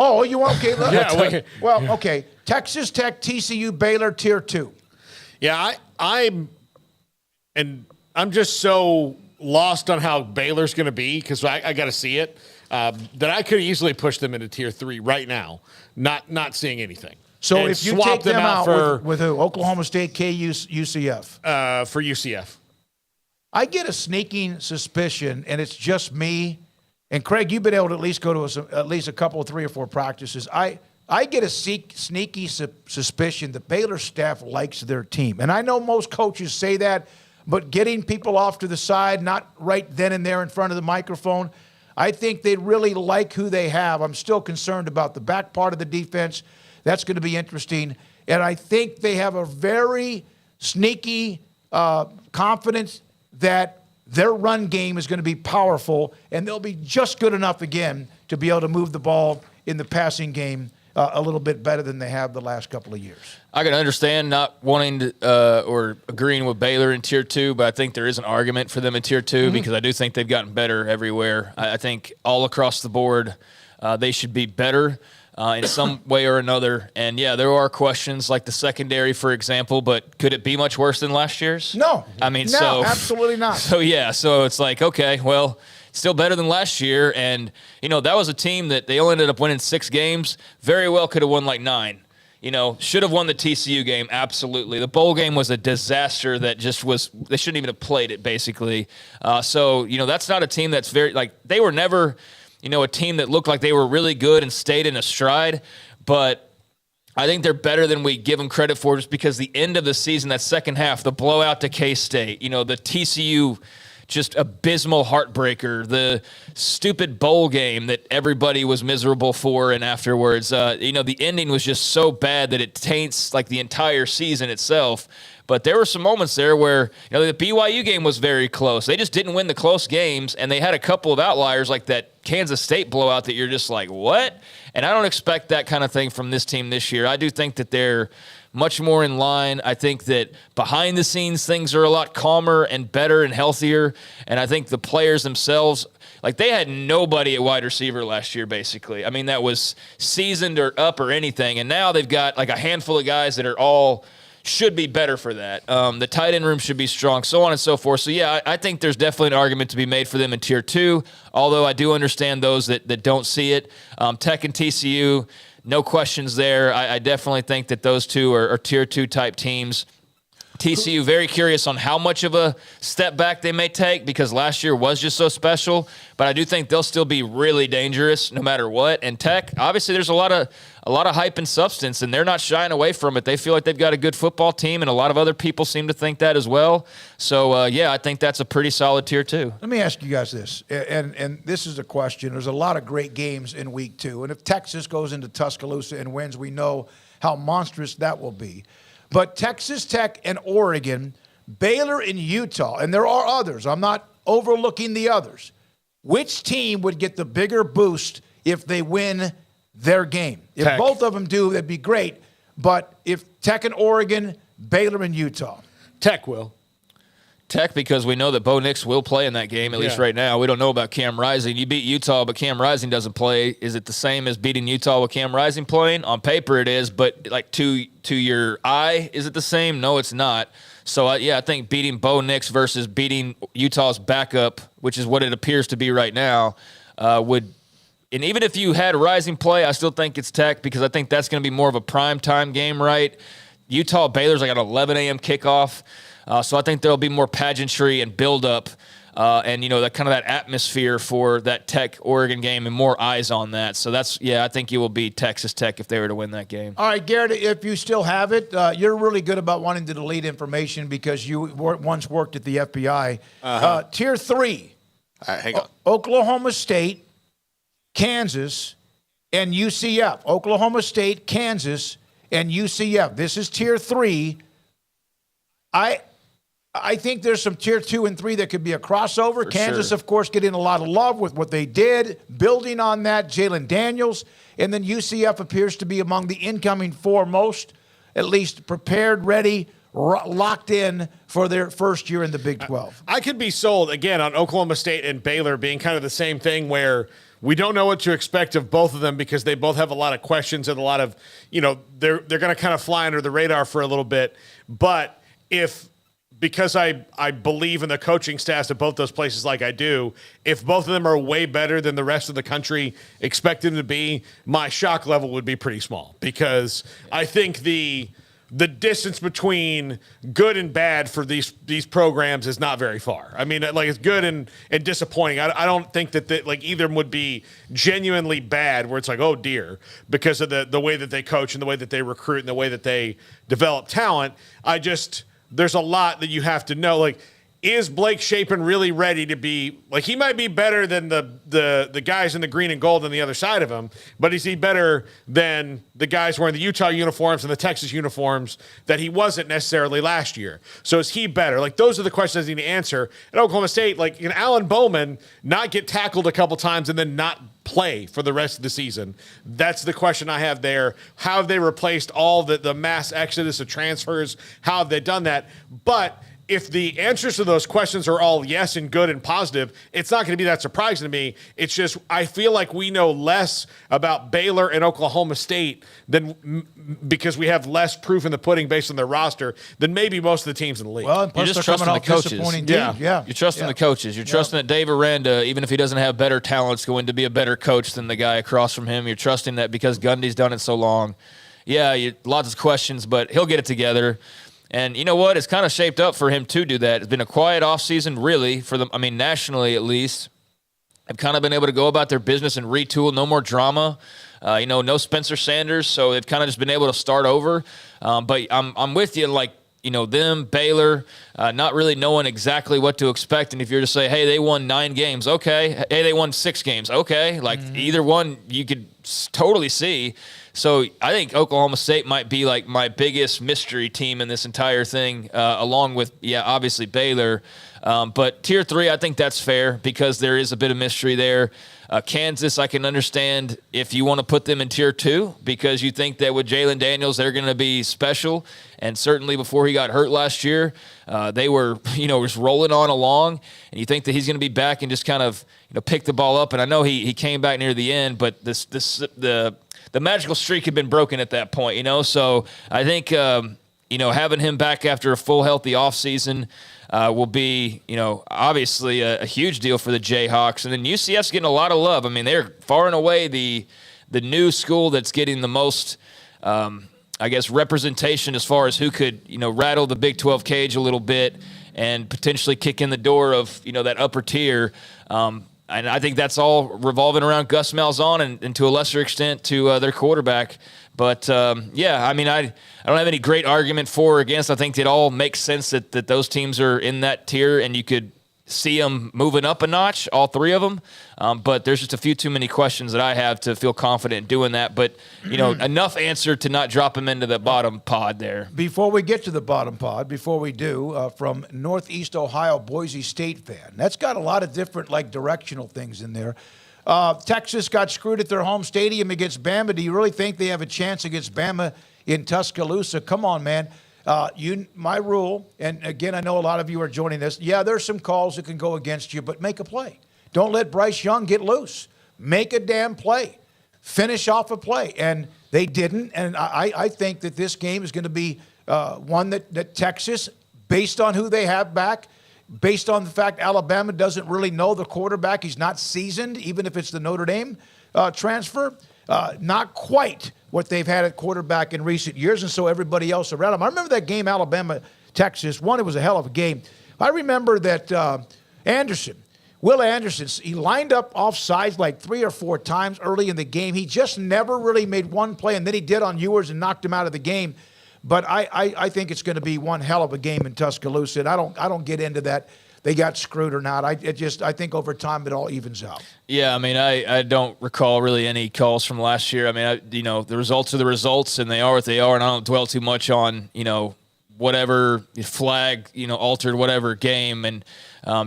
Oh, you want okay? Yeah. Well, okay. Texas Tech, TCU, Baylor, Tier 2. Yeah, I'm just so lost on how Baylor's going to be because I got to see it that I could easily push them into Tier 3 right now, not seeing anything. So and if you swap take them out for, with who? Oklahoma State, KU, UCF? For UCF. I get a sneaking suspicion, and it's just me. And Craig, you've been able to at least go to at least a couple, 3 or 4 practices. I get a sneaky suspicion that Baylor staff likes their team. And I know most coaches say that, but getting people off to the side, not right then and there in front of the microphone, I think they really like who they have. I'm still concerned about the back part of the defense. That's going to be interesting. And I think they have a very sneaky confidence that their run game is going to be powerful, and they'll be just good enough again to be able to move the ball in the passing game a little bit better than they have the last couple of years. I can understand not wanting to, or agreeing with Baylor in Tier 2, but I think there is an argument for them in Tier 2 because I do think they've gotten better everywhere. I think all across the board they should be better in some way or another. And, yeah, there are questions like the secondary, for example, but could it be much worse than last year's? No. I mean, no, absolutely not. So it's like, okay, well, still better than last year. And, that was a team that they only ended up winning 6 games. Very well could have won like 9. Should have won the TCU game, absolutely. The bowl game was a disaster that just was – they shouldn't even have played it, basically. So, that's not a team that's very – they were never – a team that looked like they were really good and stayed in a stride, but I think they're better than we give them credit for just because the end of the season, that second half, the blowout to K-State, the TCU just abysmal heartbreaker, the stupid bowl game that everybody was miserable for and afterwards, the ending was just so bad that it taints like the entire season itself. But there were some moments there where, the BYU game was very close. They just didn't win the close games, and they had a couple of outliers like that Kansas State blowout that you're just like, what? And I don't expect that kind of thing from this team this year. I do think that they're much more in line. I think that behind the scenes things are a lot calmer and better and healthier, and I think the players themselves, like they had nobody at wide receiver last year, basically. I mean, that was seasoned or up or anything, and now they've got like a handful of guys that are all – should be better for that. The tight end room should be strong, so on and so forth. So, yeah, I think there's definitely an argument to be made for them in Tier 2, although I do understand those that don't see it. Tech and TCU, no questions there. I definitely think that those two are Tier 2 type teams. TCU, very curious on how much of a step back they may take because last year was just so special, but I do think they'll still be really dangerous no matter what. And Tech, obviously there's a lot of hype and substance, and they're not shying away from it. They feel like they've got a good football team, and a lot of other people seem to think that as well. So, I think that's a pretty solid Tier 2. Let me ask you guys this, and this is a question. There's a lot of great games in Week 2, and if Texas goes into Tuscaloosa and wins, we know how monstrous that will be. But Texas Tech and Oregon, Baylor and Utah, and there are others. I'm not overlooking the others. Which team would get the bigger boost if they win their game? If Tech. both of them do, that'd be great. But if Tech and Oregon, Baylor and Utah. Tech will. Tech, because we know that Bo Nix will play in that game, at least right now. We don't know about Cam Rising. You beat Utah, but Cam Rising doesn't play. Is it the same as beating Utah with Cam Rising playing? On paper it is, but like to your eye, is it the same? No, it's not. So, I think beating Bo Nix versus beating Utah's backup, which is what it appears to be right now, would – and even if you had Rising play, I still think it's Tech because I think that's going to be more of a primetime game, right? Utah-Baylor's like an 11 a.m. kickoff. So I think there'll be more pageantry and build-up and, that kind of that atmosphere for that Tech-Oregon game and more eyes on that. So I think you will be Texas Tech if they were to win that game. All right, Garrett, if you still have it, you're really good about wanting to delete information because you once worked at the FBI. Tier 3, All right, hang on. Oklahoma State, Kansas, and UCF. Oklahoma State, Kansas, and UCF. This is Tier 3. I think there's some Tier 2 and 3 that could be a crossover. For Kansas, sure. of course, getting a lot of love with what they did, building on that, Jalen Daniels. And then UCF appears to be among the incoming 4 most, at least prepared, ready, locked in for their first year in the Big 12. I could be sold, again, on Oklahoma State and Baylor being kind of the same thing where we don't know what to expect of both of them because they both have a lot of questions and a lot of, they're going to kind of fly under the radar for a little bit. But because I believe in the coaching staffs at both those places like I do, if both of them are way better than the rest of the country expect them to be, my shock level would be pretty small because I think the distance between good and bad for these programs is not very far. I mean, like, it's good and disappointing. I don't think that either would be genuinely bad where it's like, oh dear, because of the way that they coach and the way that they recruit and the way that they develop talent. There's a lot that you have to know. Like, is Blake Shapen really ready to be, like, he might be better than the guys in the green and gold on the other side of him, but is he better than the guys wearing the Utah uniforms and the Texas uniforms that he wasn't necessarily last year? So is he better? Like, those are the questions I need to answer. At Oklahoma State, like, Alan Bowman not get tackled a couple times and then not play for the rest of the season. That's the question I have there. How have they replaced all the mass exodus of transfers? How have they done that? But if the answers to those questions are all yes and good and positive, it's not going to be that surprising to me. It's just I feel like we know less about Baylor and Oklahoma State because we have less proof in the pudding based on their roster than maybe most of the teams in the league. Well, and plus You're just they're coming trusting off the coaches. disappointing Yeah. teams. Yeah. You're trusting the coaches. You're trusting that Dave Aranda, even if he doesn't have better talent, is going to be a better coach than the guy across from him. You're trusting that because Gundy's done it so long. Yeah, lots of questions, but he'll get it together. And you know what? It's kind of shaped up for him to do that. It's been a quiet offseason, really, for them. I mean, nationally at least. They've kind of been able to go about their business and retool. No more drama. No Spencer Sanders. So they've kind of just been able to start over. But I'm with you, like, them, Baylor, not really knowing exactly what to expect. And if you're to say, hey, they won 9 games, okay. Hey, they won 6 games, okay. Like, either one you could totally see. So I think Oklahoma State might be like my biggest mystery team in this entire thing, along with, obviously Baylor. But Tier 3, I think that's fair because there is a bit of mystery there. Kansas, I can understand if you want to put them in Tier 2 because you think that with Jalen Daniels, they're going to be special. And certainly before he got hurt last year, they were, just rolling on along. And you think that he's going to be back and just kind of, pick the ball up. And I know he came back near the end, but the magical streak had been broken at that point, So I think, having him back after a full healthy offseason will be, obviously a huge deal for the Jayhawks. And then UCF's getting a lot of love. I mean, they're far and away the new school that's getting the most, representation as far as who could, rattle the Big 12 cage a little bit and potentially kick in the door of, that upper tier. And I think that's all revolving around Gus Malzahn and to a lesser extent to their quarterback. But, I don't have any great argument for or against. I think it all makes sense that those teams are in that tier, and you could see them moving up a notch, all 3 of them. But there's just a few too many questions that I have to feel confident in doing that. But, enough answer to not drop them into the bottom pod there. Before we get to the bottom pod, from Northeast Ohio, Boise State fan. That's got a lot of different, directional things in there. Texas got screwed at their home stadium against Bama. Do you really think they have a chance against Bama in Tuscaloosa? Come on, man. My rule, and again, I know a lot of you are joining this. Yeah, there's some calls that can go against you, but make a play. Don't let Bryce Young get loose. Make a damn play. Finish off a play. And they didn't. And I think that this game is going to be one that Texas, based on who they have back, based on the fact Alabama doesn't really know the quarterback. He's not seasoned, even if it's the Notre Dame transfer. Not quite what they've had at quarterback in recent years, and so everybody else around them. I remember that game, Alabama-Texas. It was a hell of a game. I remember that Will Anderson, he lined up off sides like 3 or 4 times early in the game. He just never really made one play, and then he did on Ewers and knocked him out of the game. But I think it's going to be one hell of a game in Tuscaloosa, and I don't get into that. They got screwed or not. I think over time it all evens out. Yeah, I don't recall really any calls from last year. The results are the results, and they are what they are, and I don't dwell too much on, whatever flag, altered whatever game. And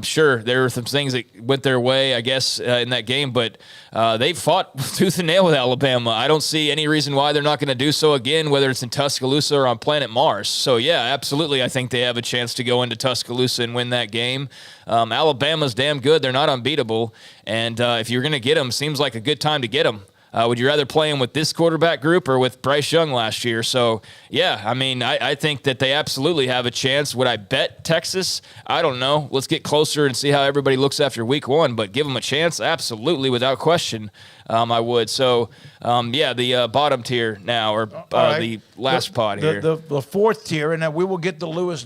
sure, there were some things that went their way, I guess, in that game, but they fought tooth and nail with Alabama. I don't see any reason why they're not going to do so again, whether it's in Tuscaloosa or on planet Mars. So, yeah, absolutely, I think they have a chance to go into Tuscaloosa and win that game. Alabama's damn good. They're not unbeatable. And if you're going to get them, seems like a good time to get them. Would you rather play him with this quarterback group or with Bryce Young last year? So, yeah, I mean, I think that they absolutely have a chance. Would I bet Texas? I don't know. Let's get closer and see how everybody looks after week one. But give them a chance? Absolutely, without question, I would. So, the bottom tier now, or right. the last pod here. The fourth tier, and then we will get to Lewis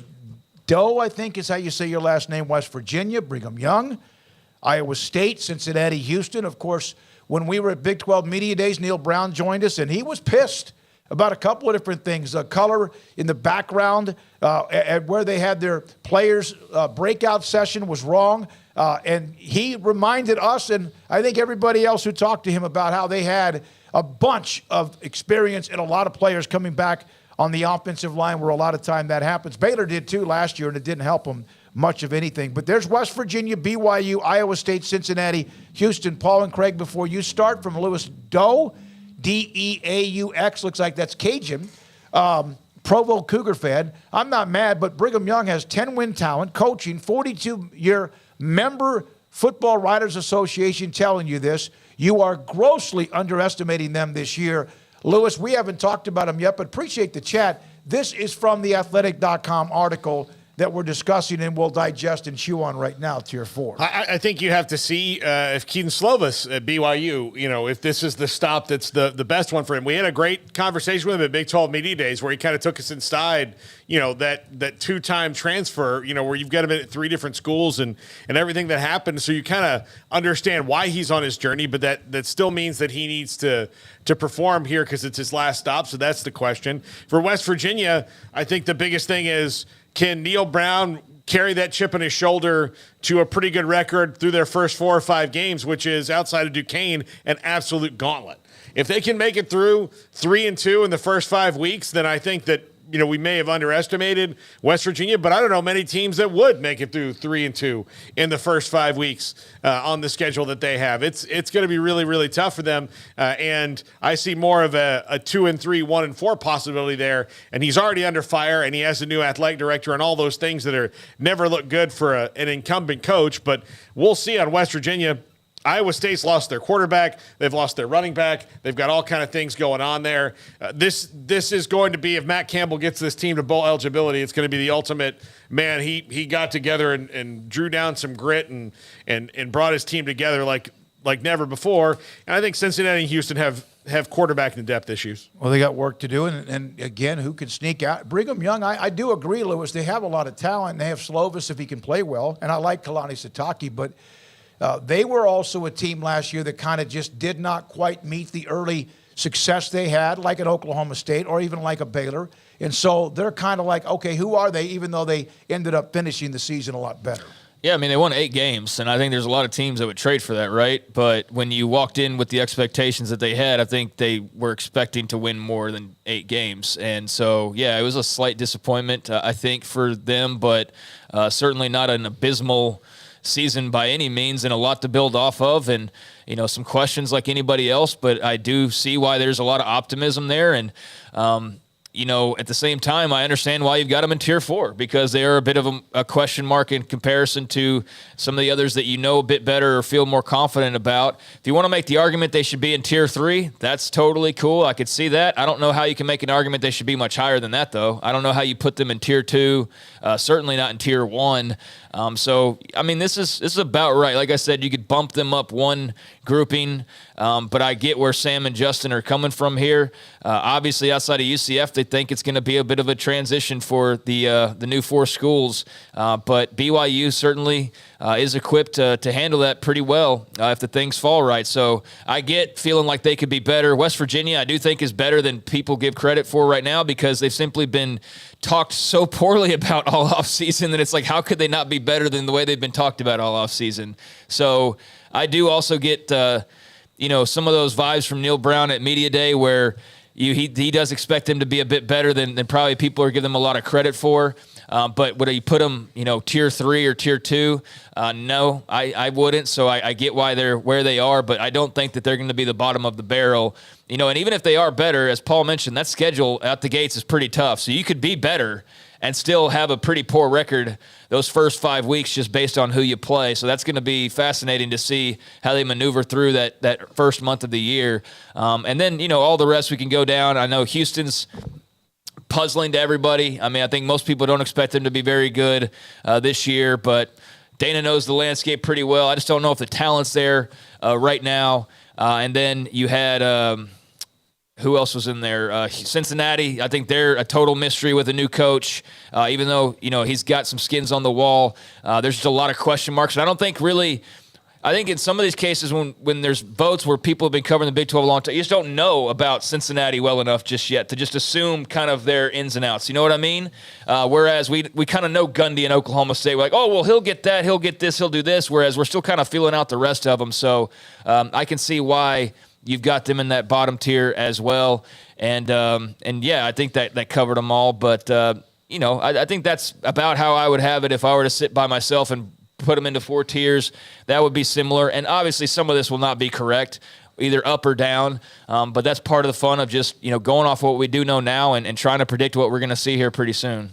Doe, I think is how you say your last name, West Virginia, Brigham Young, Iowa State, Cincinnati, Houston, of course. When we were at Big 12 Media Days, Neil Brown joined us, and he was pissed about a couple of different things. The color in the background at where they had their players' breakout session was wrong. And he reminded us, and I think everybody else who talked to him, about how they had a bunch of experience and a lot of players coming back on the offensive line where a lot of time that happens. Baylor did too last year, and it didn't help them much of anything. But there's West Virginia, BYU, Iowa State, Cincinnati, Houston. Paul and Craig, before you start, from Lewis Doe, Deaux, looks like that's Cajun, Provo Cougar fan. I'm not mad, but Brigham Young has 10-win talent, coaching, 42-year member Football Writers Association telling you this. You are grossly underestimating them this year. Lewis, we haven't talked about them yet, but appreciate the chat. This is from the athletic.com article that we're discussing and we'll digest and chew on right now, Tier 4. I think you have to see if Keaton Slovis at BYU, if this is the stop that's the best one for him. We had a great conversation with him at Big 12 Media Days where he kind of took us inside, that two-time transfer, where you've got him at 3 different schools and everything that happened. So you kind of understand why he's on his journey, but that still means that he needs to perform here because it's his last stop. So that's the question. For West Virginia, I think the biggest thing is, can Neil Brown carry that chip on his shoulder to a pretty good record through their first 4 or 5 games, which is, outside of Duquesne, an absolute gauntlet? If they can make it through 3-2 in the first 5 weeks, then I think that we may have underestimated West Virginia, but I don't know many teams that would make it through 3-2 in the first 5 weeks on the schedule that they have. It's going to be really, really tough for them, and I see more of a 2-3, 1-4 possibility there. And he's already under fire, and he has a new athletic director and all those things that are never look good for an incumbent coach. But we'll see on West Virginia. Iowa State's lost their quarterback. They've lost their running back. They've got all kind of things going on there. This is going to be, if Matt Campbell gets this team to bowl eligibility, it's going to be the ultimate, man, he got together and drew down some grit and brought his team together like never before. And I think Cincinnati and Houston have quarterback and depth issues. Well, they got work to do, and again, who can sneak out? Brigham Young, I do agree, Lewis. They have a lot of talent. They have Slovis if he can play well, and I like Kalani Sitake, but they were also a team last year that kind of just did not quite meet the early success they had, like at Oklahoma State or even like a Baylor. And so they're kind of like, okay, who are they, even though they ended up finishing the season a lot better? Yeah, I mean, they won 8 games, and I think there's a lot of teams that would trade for that, right? But when you walked in with the expectations that they had, I think they were expecting to win more than 8 games. And so, yeah, it was a slight disappointment, I think, for them, but certainly not an abysmal season by any means, and a lot to build off of, and some questions like anybody else, but I do see why there's a lot of optimism there. And at the same time, I understand why you've got them in Tier 4, because they are a bit of a question mark in comparison to some of the others that a bit better or feel more confident about. If you want to make the argument they should be in Tier 3, that's totally cool. I could see that. I don't know how you can make an argument they should be much higher than that, though. I don't know how you put them in Tier 2, certainly not in Tier 1. So, I mean, this is about right. Like I said, you could bump them up one grouping, but I get where Sam and Justin are coming from here. Obviously, outside of UCF, they think it's going to be a bit of a transition for the new 4 schools, but BYU certainly is equipped to handle that pretty well if the things fall right. So I get feeling like they could be better. West Virginia, I do think, is better than people give credit for right now, because they've simply been talked so poorly about all offseason that it's like, how could they not be better than the way they've been talked about all offseason? So I do also get, some of those vibes from Neil Brown at Media Day where, he does expect them to be a bit better than probably people are giving them a lot of credit for. But would you put them, tier 3 or tier 2? No, I wouldn't. So I get why they're where they are, but I don't think that they're going to be the bottom of the barrel. And even if they are better, as Paul mentioned, that schedule out the gates is pretty tough. So you could be better and still have a pretty poor record those first 5 weeks just based on who you play. So that's going to be fascinating to see how they maneuver through that first month of the year. And then, all the rest we can go down. I know Houston's puzzling to everybody. I mean, I think most people don't expect them to be very good this year, but Dana knows the landscape pretty well. I just don't know if the talent's there right now. And then you had who else was in there? Cincinnati. I think they're a total mystery with a new coach. Even though he's got some skins on the wall, there's just a lot of question marks. And I don't think really. I think in some of these cases when there's votes where people have been covering the Big 12 a long time, you just don't know about Cincinnati well enough just yet to just assume kind of their ins and outs. You know what I mean? Whereas we kind of know Gundy in Oklahoma State. We're like, oh, well, he'll get that, he'll get this, he'll do this, whereas we're still kind of feeling out the rest of them. So I can see why you've got them in that bottom tier as well. And yeah, I think that covered them all. But, I think that's about how I would have it if I were to sit by myself and put them into 4 tiers. That would be similar. And obviously some of this will not be correct, either up or down. But that's part of the fun of just, going off what we do know now and trying to predict what we're going to see here pretty soon.